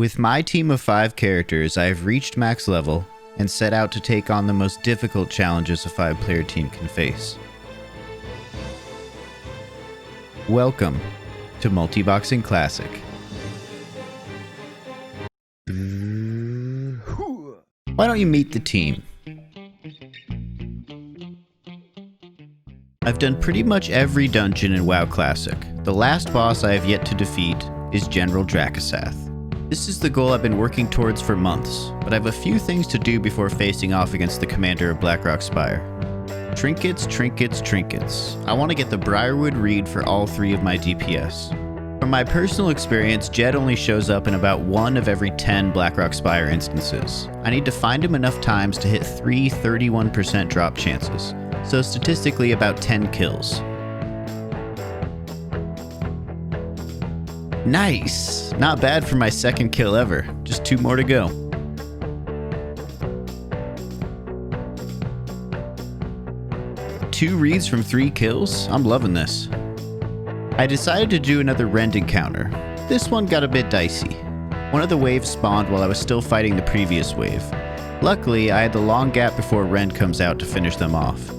With my team of 5 characters, I have reached max level and set out to take on the most difficult challenges a 5-player team can face. Welcome to Multiboxing Classic. Why don't you meet the team? I've done pretty much every dungeon in WoW Classic. The last boss I have yet to defeat is General Dracasath. This is the goal I've been working towards for months, but I have a few things to do before facing off against the commander of Blackrock Spire. Trinkets, trinkets, trinkets. I want to get the Briarwood Reed for all 3 of my DPS. From my personal experience, Jed only shows up in about 1 of every 10 Blackrock Spire instances. I need to find him enough times to hit 3 31% drop chances, so statistically about 10 kills. Nice! Not bad for my 2nd kill ever. Just 2 more to go. Two reads from 3 kills? I'm loving this. I decided to do another Rend encounter. This one got a bit dicey. One of the waves spawned while I was still fighting the previous wave. Luckily, I had the long gap before Rend comes out to finish them off.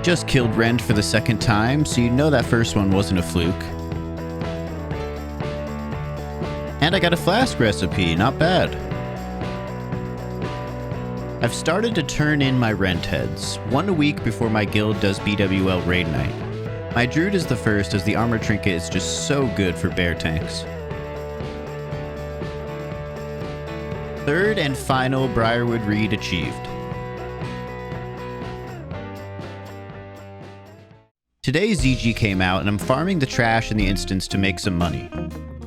Just killed Rend for the 2nd time, so you know that first one wasn't a fluke. And I got a flask recipe, not bad. I've started to turn in my Rend heads, 1 a week before my guild does BWL raid night. My Druid is the first, as the armor trinket is just so good for bear tanks. 3rd and final Briarwood Reed achieved. Today ZG came out and I'm farming the trash in the instance to make some money.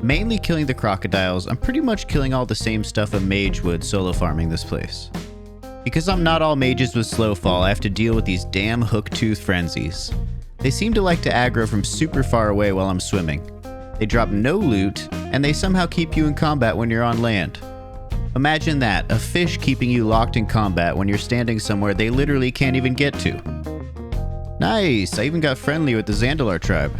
Mainly killing the crocodiles, I'm pretty much killing all the same stuff a mage would solo farming this place. Because I'm not all mages with slow fall, I have to deal with these damn hook-tooth frenzies. They seem to like to aggro from super far away while I'm swimming. They drop no loot, and they somehow keep you in combat when you're on land. Imagine that, a fish keeping you locked in combat when you're standing somewhere they literally can't even get to. Nice, I even got friendly with the Zandalar tribe.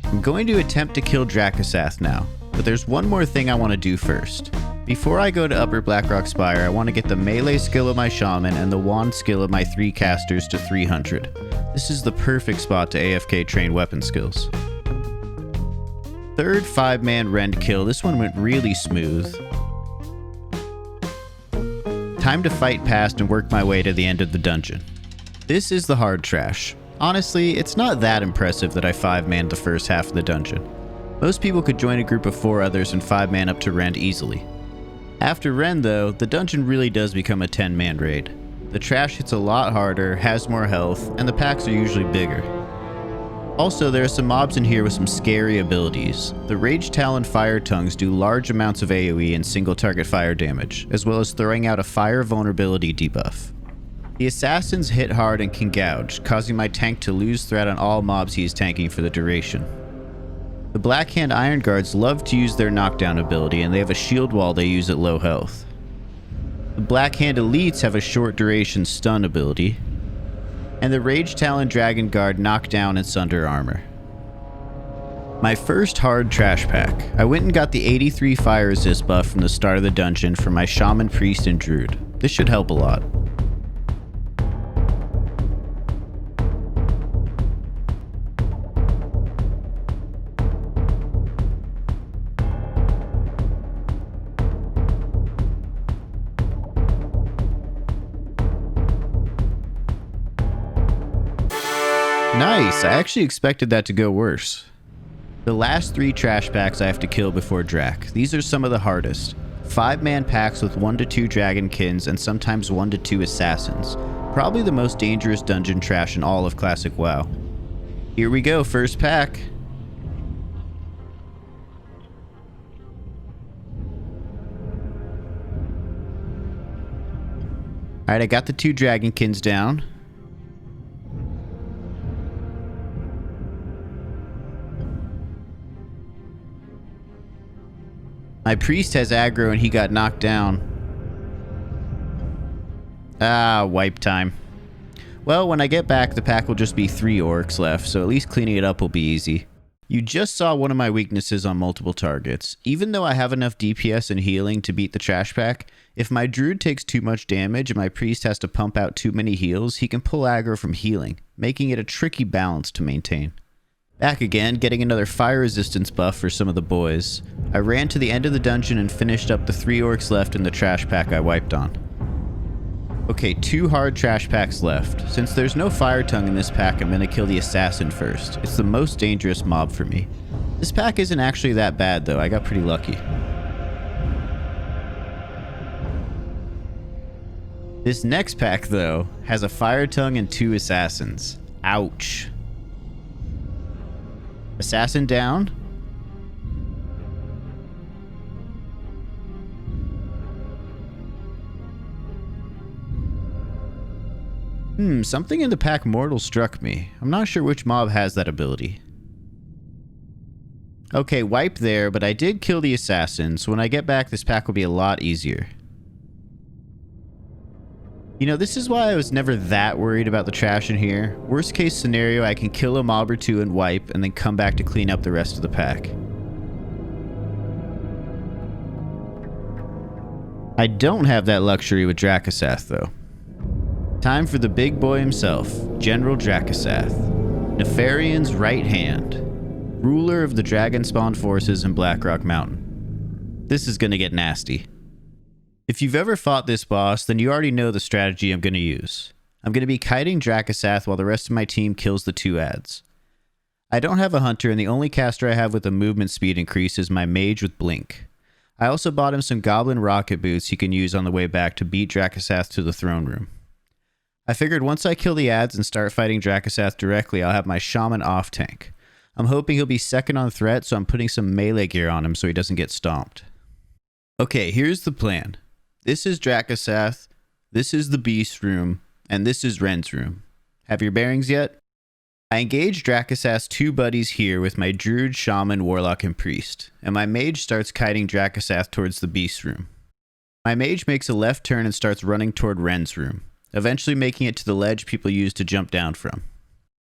I'm going to attempt to kill Dracasath now, but there's one more thing I want to do first. Before I go to Upper Blackrock Spire, I want to get the melee skill of my shaman and the wand skill of my 3 casters to 300. This is the perfect spot to AFK train weapon skills. 3rd 5-man Rend kill, this one went really smooth. Time to fight past and work my way to the end of the dungeon. This is the hard trash. Honestly, it's not that impressive that I 5-manned the first half of the dungeon. Most people could join a group of 4 others and 5-man up to Rend easily. After Rend though, the dungeon really does become a 10-man raid. The trash hits a lot harder, has more health, and the packs are usually bigger. Also, there are some mobs in here with some scary abilities. The Rage Talon Fire Tongues do large amounts of AoE and single target fire damage, as well as throwing out a fire vulnerability debuff. The assassins hit hard and can gouge, causing my tank to lose threat on all mobs he is tanking for the duration. The Blackhand Iron Guards love to use their knockdown ability, and they have a shield wall they use at low health. The Blackhand Elites have a short duration stun ability, and the Rage Talon Dragon Guard knock down and sunder armor. My first hard trash pack. I went and got the 83 fire resist buff from the start of the dungeon for my Shaman, Priest, and Druid. This should help a lot. Nice, I actually expected that to go worse. The last 3 trash packs I have to kill before Drac. These are some of the hardest. 5-man packs with 1 to 2 Dragonkins and sometimes 1 to 2 assassins. Probably the most dangerous dungeon trash in all of Classic WoW. Here we go, first pack. Alright, I got the 2 Dragonkins down. My priest has aggro and he got knocked down. Ah, wipe time. Well, when I get back, the pack will just be 3 orcs left, so at least cleaning it up will be easy. You just saw one of my weaknesses on multiple targets. Even though I have enough DPS and healing to beat the trash pack, if my druid takes too much damage and my priest has to pump out too many heals, he can pull aggro from healing, making it a tricky balance to maintain. Back again, getting another fire resistance buff for some of the boys. I ran to the end of the dungeon and finished up the 3 orcs left in the trash pack I wiped on. Okay, 2 hard trash packs left. Since there's no fire tongue in this pack, I'm gonna kill the assassin first. It's the most dangerous mob for me. This pack isn't actually that bad though, I got pretty lucky. This next pack though, has a fire tongue and 2 assassins. Ouch. Assassin down. Something in the pack mortal struck me. I'm not sure which mob has that ability. Okay, wipe there, but I did kill the assassin, so when I get back, this pack will be a lot easier. You know, this is why I was never that worried about the trash in here. Worst case scenario, I can kill a mob or 2 and wipe, and then come back to clean up the rest of the pack. I don't have that luxury with Dracasath, though. Time for the big boy himself, General Dracasath, Nefarian's right hand, ruler of the dragon spawn forces in Blackrock Mountain. This is gonna get nasty. If you've ever fought this boss, then you already know the strategy I'm gonna use. I'm gonna be kiting Dracasath while the rest of my team kills the 2 adds. I don't have a hunter, and the only caster I have with a movement speed increase is my mage with blink. I also bought him some goblin rocket boots he can use on the way back to beat Dracasath to the throne room. I figured once I kill the adds and start fighting Dracasath directly, I'll have my shaman off tank. I'm hoping he'll be second on threat, so I'm putting some melee gear on him so he doesn't get stomped. Okay, here's the plan. This is Dracasath, this is the beast room, and this is Ren's room. Have your bearings yet? I engage Dracasath's 2 buddies here with my druid, shaman, warlock, and priest, and my mage starts kiting Dracasath towards the beast room. My mage makes a left turn and starts running toward Ren's room, eventually making it to the ledge people use to jump down from.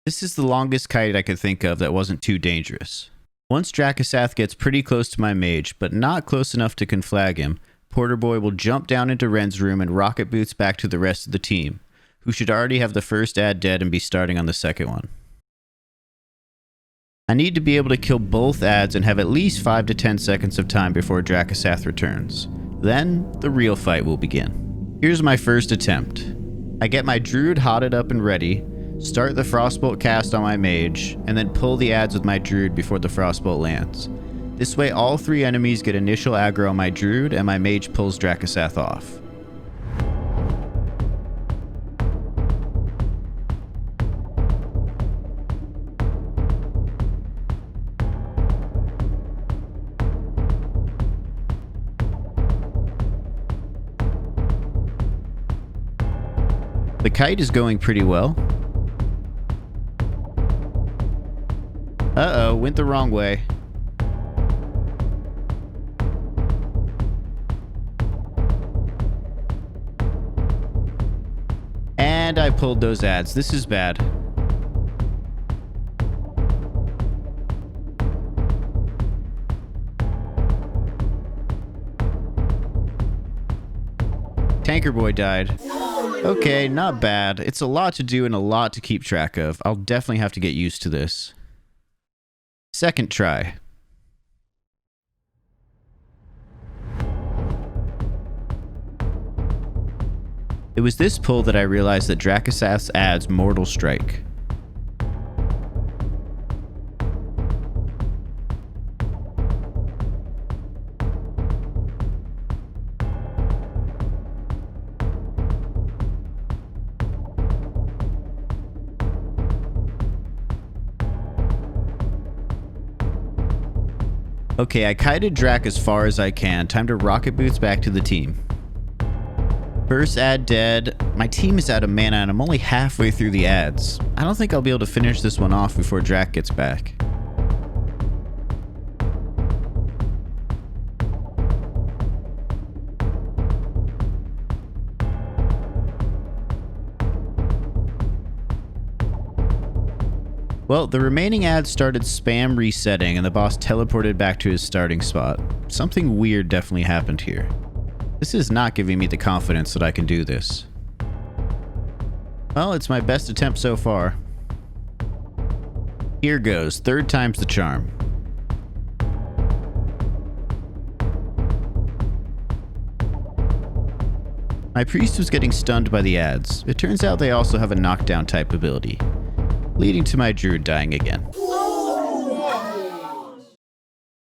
This is the longest kite I could think of that wasn't too dangerous. Once Dracasath gets pretty close to my mage, but not close enough to conflag him, Porter Boy will jump down into Ren's room and rocket boots back to the rest of the team, who should already have the first add dead and be starting on the second one. I need to be able to kill both adds and have at least 5 to 10 seconds of time before Dracasath returns. Then, the real fight will begin. Here's my first attempt. I get my druid hotted up and ready, start the frostbolt cast on my mage, and then pull the adds with my druid before the frostbolt lands. This way all 3 enemies get initial aggro on my druid and my mage pulls Dracasath off. The kite is going pretty well. Uh-oh, went the wrong way. And I pulled those adds. This is bad. Tanker Boy died. Okay, not bad. It's a lot to do and a lot to keep track of. I'll definitely have to get used to this. Second try. It was this pull that I realized that Dracasath's adds Mortal Strike. Okay, I kited Drac as far as I can. Time to rocket boots back to the team. First ad dead. My team is out of mana and I'm only halfway through the ads. I don't think I'll be able to finish this one off before Drac gets back. Well, the remaining ads started spam resetting and the boss teleported back to his starting spot. Something weird definitely happened here. This is not giving me the confidence that I can do this. Well, it's my best attempt so far. Here goes, third time's the charm. My priest was getting stunned by the ads. It turns out they also have a knockdown type ability, leading to my druid dying again.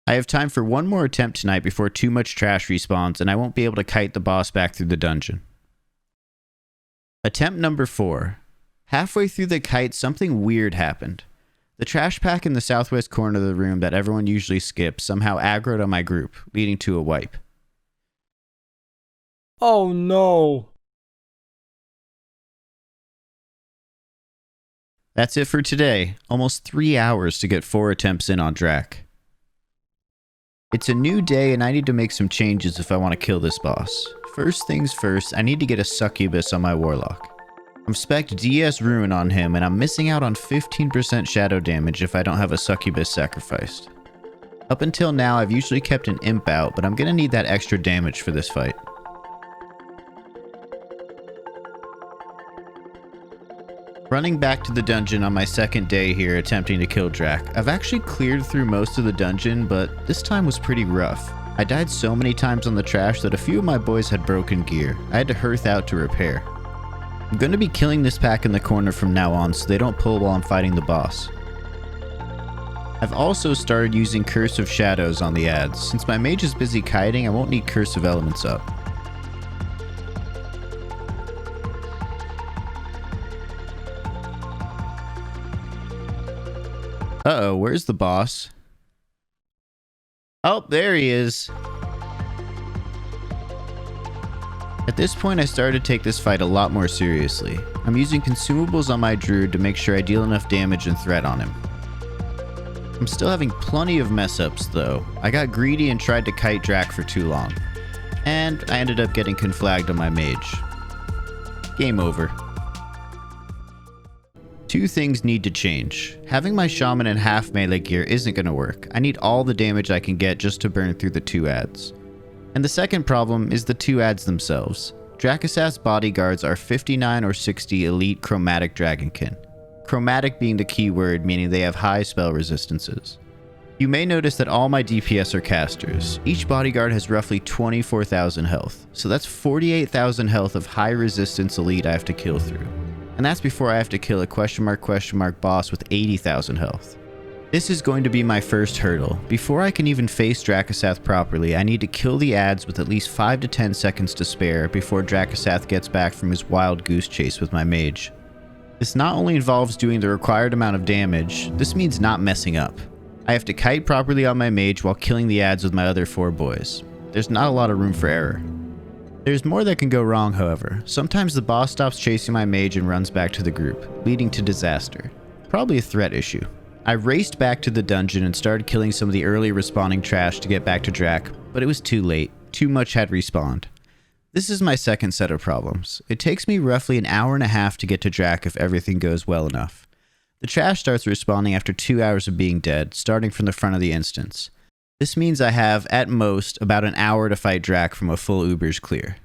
I have time for one more attempt tonight before too much trash respawns and I won't be able to kite the boss back through the dungeon. Attempt number 4. Halfway through the kite, something weird happened. The trash pack in the southwest corner of the room that everyone usually skips somehow aggroed on my group, leading to a wipe. Oh no! That's it for today. Almost 3 hours to get 4 attempts in on Drac. It's a new day and I need to make some changes if I want to kill this boss. First things first, I need to get a succubus on my warlock. I'm spec'd DS Ruin on him and I'm missing out on 15% shadow damage if I don't have a succubus sacrificed. Up until now I've usually kept an imp out, but I'm gonna need that extra damage for this fight. Running back to the dungeon on my second day here attempting to kill Drac. I've actually cleared through most of the dungeon, but this time was pretty rough. I died so many times on the trash that a few of my boys had broken gear. I had to hearth out to repair. I'm going to be killing this pack in the corner from now on so they don't pull while I'm fighting the boss. I've also started using Curse of Shadows on the ads. Since my mage is busy kiting, I won't need Curse of Elements up. Uh-oh, where's the boss? Oh, there he is. At this point, I started to take this fight a lot more seriously. I'm using consumables on my druid to make sure I deal enough damage and threat on him. I'm still having plenty of mess-ups, though. I got greedy and tried to kite Drac for too long. And I ended up getting conflagged on my mage. Game over. 2 things need to change. Having my shaman in half melee gear isn't going to work. I need all the damage I can get just to burn through the 2 ads. And the second problem is the 2 ads themselves. Dracasath's bodyguards are 59 or 60 elite chromatic dragonkin. Chromatic being the key word, meaning they have high spell resistances. You may notice that all my DPS are casters. Each bodyguard has roughly 24,000 health, so that's 48,000 health of high resistance elite I have to kill through. And that's before I have to kill a question mark boss with 80,000 health. This is going to be my first hurdle. Before I can even face Dracasath properly, I need to kill the ads with at least 5 to 10 seconds to spare before Dracasath gets back from his wild goose chase with my mage. This not only involves doing the required amount of damage, this means not messing up. I have to kite properly on my mage while killing the ads with my other 4 boys. There's not a lot of room for error. There's more that can go wrong, however. Sometimes the boss stops chasing my mage and runs back to the group, leading to disaster. Probably a threat issue. I raced back to the dungeon and started killing some of the early respawning trash to get back to Drac, but it was too late. Too much had respawned. This is my second set of problems. It takes me roughly an hour and a half to get to Drac if everything goes well enough. The trash starts respawning after 2 hours of being dead, starting from the front of the instance. This means I have, at most, about an hour to fight Drac from a full Uber's clear.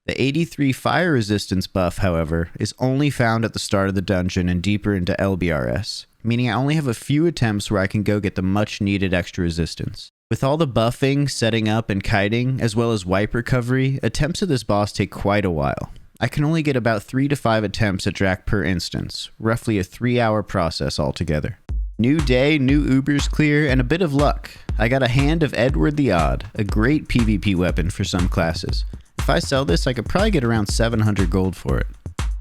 The 83 fire resistance buff, however, is only found at the start of the dungeon and deeper into LBRS, meaning I only have a few attempts where I can go get the much needed extra resistance. With all the buffing, setting up, and kiting, as well as wipe recovery, attempts at this boss take quite a while. I can only get about 3 to 5 attempts at Drac per instance, roughly a 3-hour process altogether. New day, new Ubers clear, and a bit of luck. I got a hand of Edward the Odd, a great PvP weapon for some classes. If I sell this, I could probably get around 700 gold for it.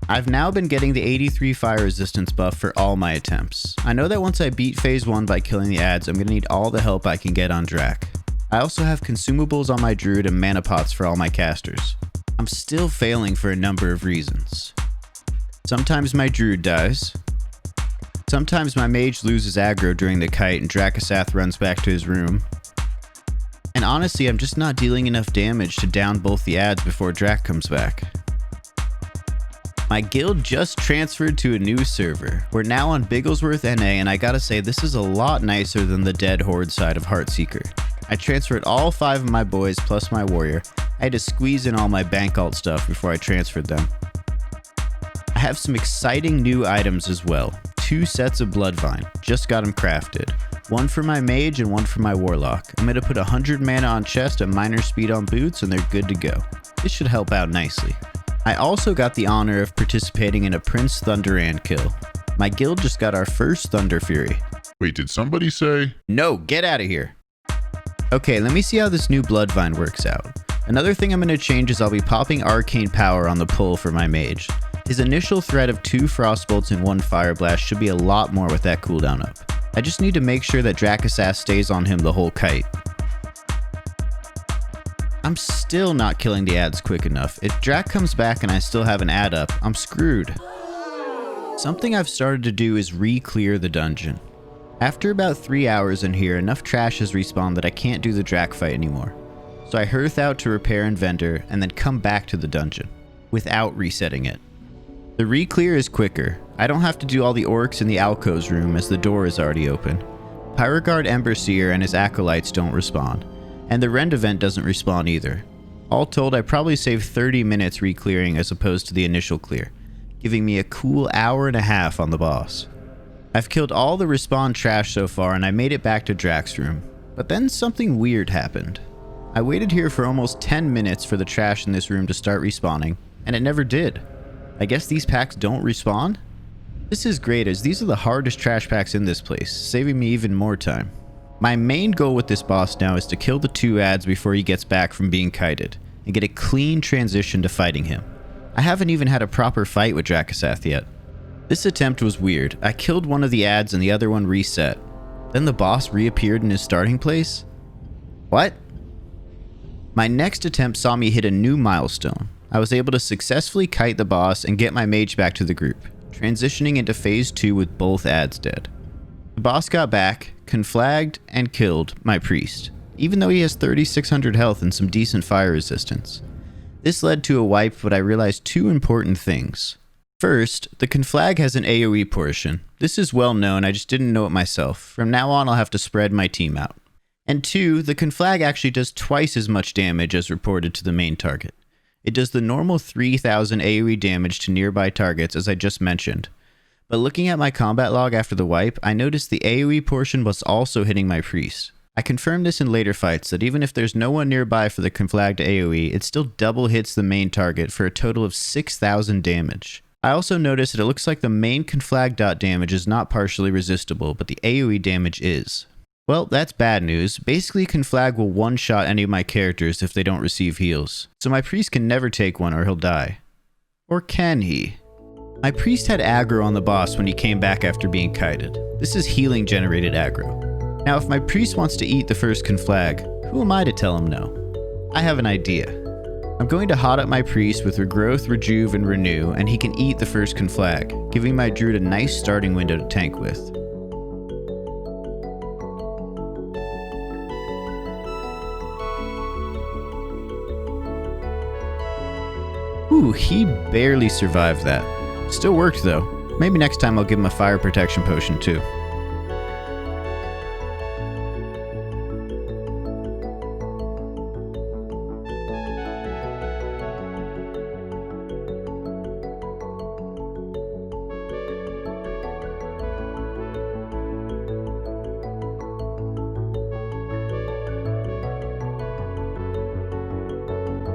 I've now been getting the 83 fire resistance buff for all my attempts. I know that once I beat phase 1 by killing the ads, I'm going to need all the help I can get on Drac. I also have consumables on my druid and mana pots for all my casters. I'm still failing for a number of reasons. Sometimes my druid dies. Sometimes my mage loses aggro during the kite and Dracasath runs back to his room. And honestly, I'm just not dealing enough damage to down both the ads before Drac comes back. My guild just transferred to a new server. We're now on Bigglesworth NA, and I gotta say, this is a lot nicer than the dead horde side of Heartseeker. I transferred all 5 of my boys plus my warrior. I had to squeeze in all my bank alt stuff before I transferred them. I have some exciting new items as well. 2 sets of Bloodvine, just got them crafted. 1 for my mage and 1 for my warlock. I'm gonna put 100 mana on chest and minor speed on boots, and they're good to go. This should help out nicely. I also got the honor of participating in a Prince Thunderand kill. My guild just got our first Thunder Fury. Wait, did somebody say? No, get out of here. Okay, let me see how this new Bloodvine works out. Another thing I'm going to change is I'll be popping Arcane Power on the pull for my mage. His initial threat of 2 Frostbolts and 1 Fire Blast should be a lot more with that cooldown up. I just need to make sure that Dracasass stays on him the whole kite. I'm still not killing the ads quick enough. If Drac comes back and I still have an ad up, I'm screwed. Something I've started to do is re-clear the dungeon. After about 3 hours in here, enough trash has respawned that I can't do the Drac fight anymore. So I hearth out to repair and vendor, and then come back to the dungeon, without resetting it. The re-clear is quicker. I don't have to do all the orcs in the alcoves room as the door is already open. Pyroguard Emberseer and his acolytes don't respawn. And the Rend event doesn't respawn either. All told, I probably saved 30 minutes re-clearing as opposed to the initial clear, giving me a cool hour and a half on the boss. I've killed all the respawn trash so far and I made it back to Drax's room, but then something weird happened. I waited here for almost 10 minutes for the trash in this room to start respawning, and it never did. I guess these packs don't respawn? This is great as these are the hardest trash packs in this place, saving me even more time. My main goal with this boss now is to kill the 2 ads before he gets back from being kited, and get a clean transition to fighting him. I haven't even had a proper fight with Dracasath yet. This attempt was weird. I killed one of the ads and the other one reset. Then the boss reappeared in his starting place? What? My next attempt saw me hit a new milestone. I was able to successfully kite the boss and get my mage back to the group, transitioning into phase 2 with both ads dead. The boss got back, conflagged, and killed my priest, even though he has 3600 health and some decent fire resistance. This led to a wipe, but I realized 2 important things. First, the conflag has an AoE portion. This is well known, I just didn't know it myself. From now on, I'll have to spread my team out. And 2, the conflag actually does twice as much damage as reported to the main target. It does the normal 3000 AoE damage to nearby targets as I just mentioned. But looking at my combat log after the wipe, I noticed the AoE portion was also hitting my priest. I confirmed this in later fights that even if there's no one nearby for the conflagged AoE, it still double hits the main target for a total of 6000 damage. I also noticed that it looks like the main conflag dot damage is not partially resistible, but the AoE damage is. Well, that's bad news. Basically, conflag will one-shot any of my characters if they don't receive heals. So my priest can never take one or he'll die. Or can he? My priest had aggro on the boss when he came back after being kited. This is healing generated aggro. Now if my priest wants to eat the first conflag, who am I to tell him no? I have an idea. I'm going to hot up my priest with regrowth, rejuve, and renew, and he can eat the first conflag, giving my druid a nice starting window to tank with. Ooh, he barely survived that. Still worked though. Maybe next time I'll give him a fire protection potion too.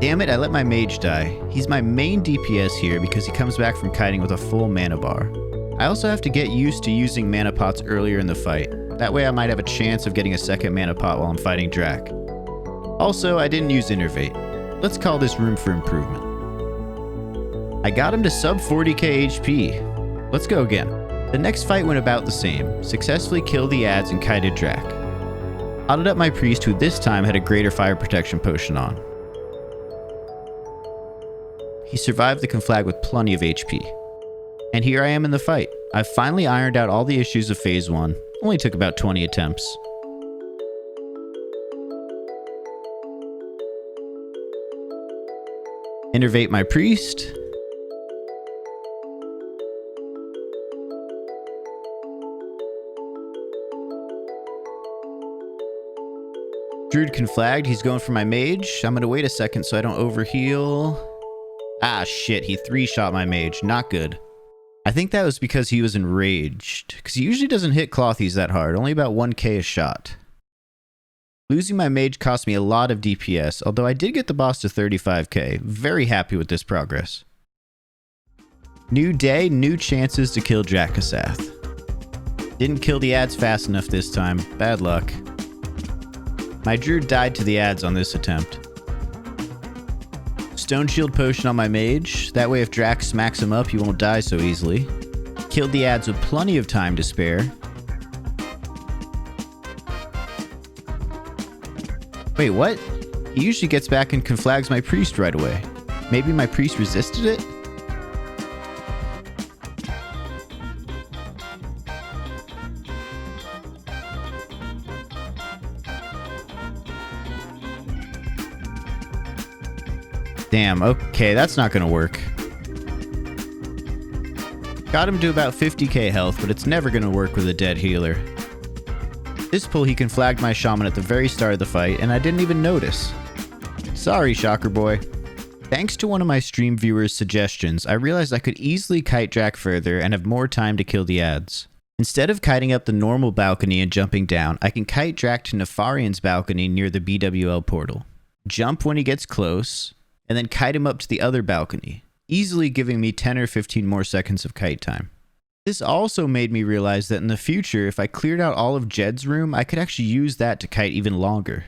Damn it, I let my mage die. He's my main DPS here because he comes back from kiting with a full mana bar. I also have to get used to using mana pots earlier in the fight. That way I might have a chance of getting a second mana pot while I'm fighting Drac. Also, I didn't use Innervate. Let's call this room for improvement. I got him to sub 40k HP. Let's go again. The next fight went about the same. Successfully killed the ads and kited Drac. Hotted up my priest who this time had a greater fire protection potion on. He survived the conflag with plenty of HP. And here I am in the fight. I've finally ironed out all the issues of phase 1. Only took about 20 attempts. Innervate my priest. Druid conflagged. He's going for my mage. I'm going to wait a second so I don't overheal. Ah, shit. He 3-shot my mage. Not good. I think that was because he was enraged, because he usually doesn't hit clothies that hard. Only about 1k a shot. Losing my mage cost me a lot of DPS, although I did get the boss to 35k. Very happy with this progress. New day, new chances to kill Drakasath. Didn't kill the ads fast enough this time. Bad luck. My druid died to the ads on this attempt. Stone shield potion on my mage. That way if Drax smacks him up, he won't die so easily. Killed the ads with plenty of time to spare. Wait, what? He usually gets back and conflags my priest right away. Maybe my priest resisted it? Damn, okay, that's not gonna work. Got him to about 50k health, but it's never gonna work with a dead healer. This pull he conflagged my shaman at the very start of the fight, and I didn't even notice. Sorry, Shocker Boy. Thanks to one of my stream viewers' suggestions, I realized I could easily kite Drak further and have more time to kill the ads. Instead of kiting up the normal balcony and jumping down, I can kite Drak to Nefarian's balcony near the BWL portal. Jump when he gets close, and then kite him up to the other balcony, easily giving me 10 or 15 more seconds of kite time. This also made me realize that in the future, if I cleared out all of Jed's room, I could actually use that to kite even longer.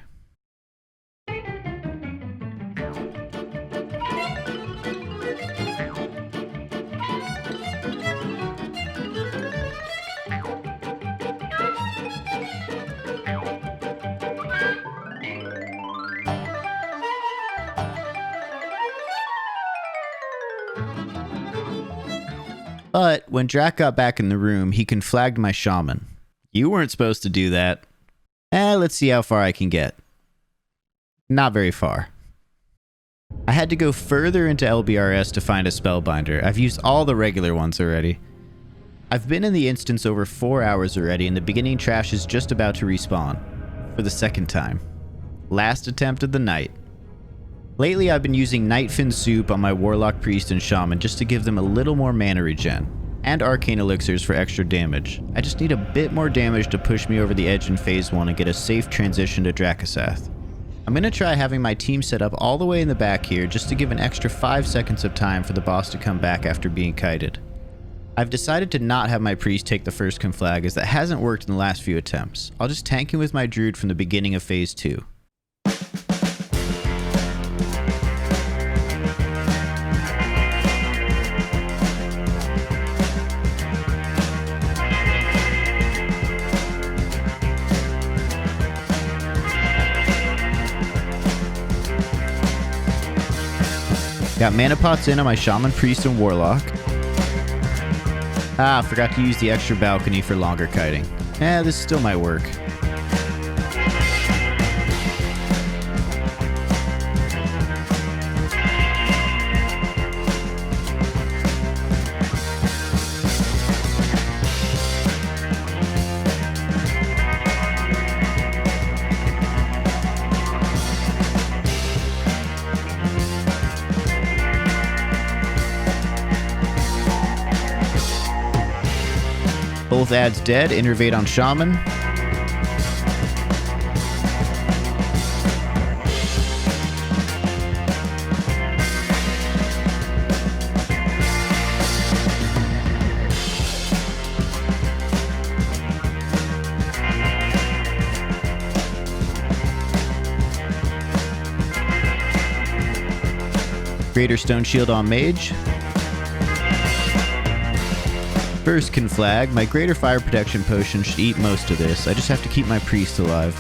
But when Drak got back in the room, he conflagged my shaman. You weren't supposed to do that. Let's see how far I can get. Not very far. I had to go further into LBRS to find a spellbinder. I've used all the regular ones already. I've been in the instance over 4 hours already, and the beginning trash is just about to respawn. For the second time. Last attempt of the night. Lately, I've been using Nightfin Soup on my Warlock, Priest, and Shaman just to give them a little more mana regen, and Arcane Elixirs for extra damage. I just need a bit more damage to push me over the edge in Phase 1 and get a safe transition to Drakasath. I'm going to try having my team set up all the way in the back here just to give an extra 5 seconds of time for the boss to come back after being kited. I've decided to not have my Priest take the first conflag as that hasn't worked in the last few attempts. I'll just tank him with my Druid from the beginning of Phase 2. Got mana pots in on my Shaman, Priest, and Warlock. Forgot to use the extra balcony for longer kiting. This still might work. Both ads dead. Innervate on Shaman. Greater Stone Shield on Mage. First conflag, my Greater Fire Protection Potion should eat most of this. I just have to keep my Priest alive.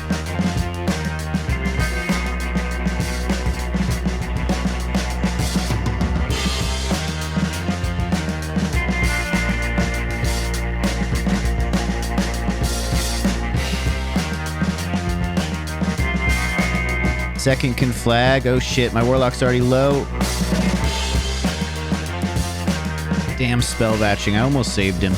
Second conflag, oh shit, my Warlock's already low. Damn spell batching, I almost saved him.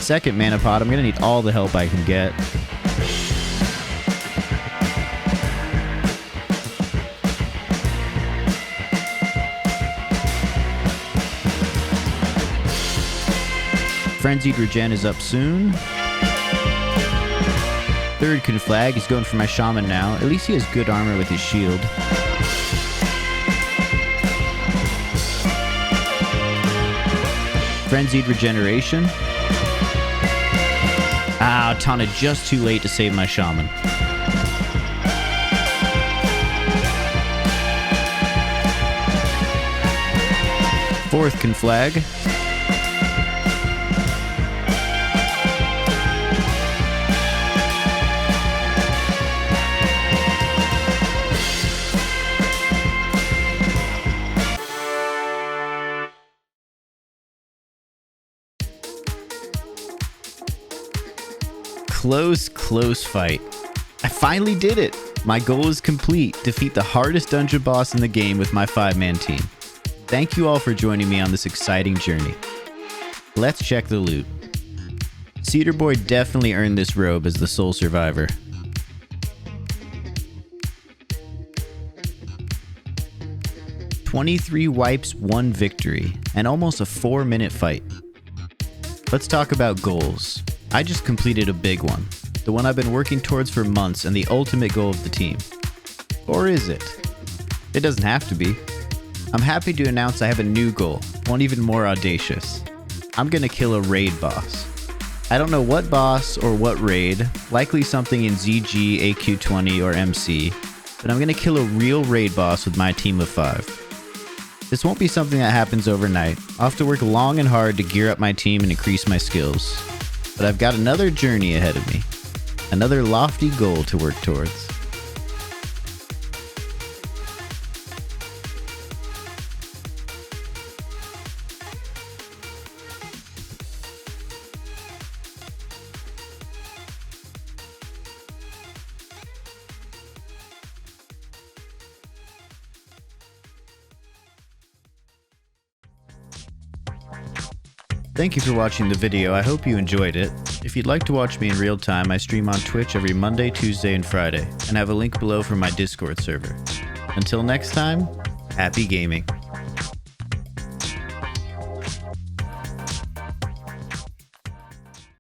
second mana pot, I'm gonna need all the help I can get. Frenzied Regen is up soon. Third Conflag, he's going for my Shaman now. At least he has good armor with his shield. Frenzied Regeneration. Ah, Tana just too late to save my Shaman. Fourth Conflag. Close fight. I finally did it. My goal is complete. Defeat the hardest dungeon boss in the game with my 5-man team. Thank you all for joining me on this exciting journey. Let's check the loot. Leecherboy definitely earned this robe as the sole survivor. "23 wipes, 1 victory, and almost a 4-minute fight." Let's talk about goals. I just completed a big one. The one I've been working towards for months and the ultimate goal of the team. Or is it? It doesn't have to be. I'm happy to announce I have a new goal, one even more audacious. I'm gonna kill a raid boss. I don't know what boss or what raid, likely something in ZG, AQ20, or MC, but I'm gonna kill a real raid boss with my team of 5. This won't be something that happens overnight. I'll have to work long and hard to gear up my team and increase my skills. But I've got another journey ahead of me. Another lofty goal to work towards. Thank you for watching the video. I hope you enjoyed it. If you'd like to watch me in real time, I stream on Twitch every Monday, Tuesday, and Friday, and have a link below for my Discord server. Until next time, happy gaming.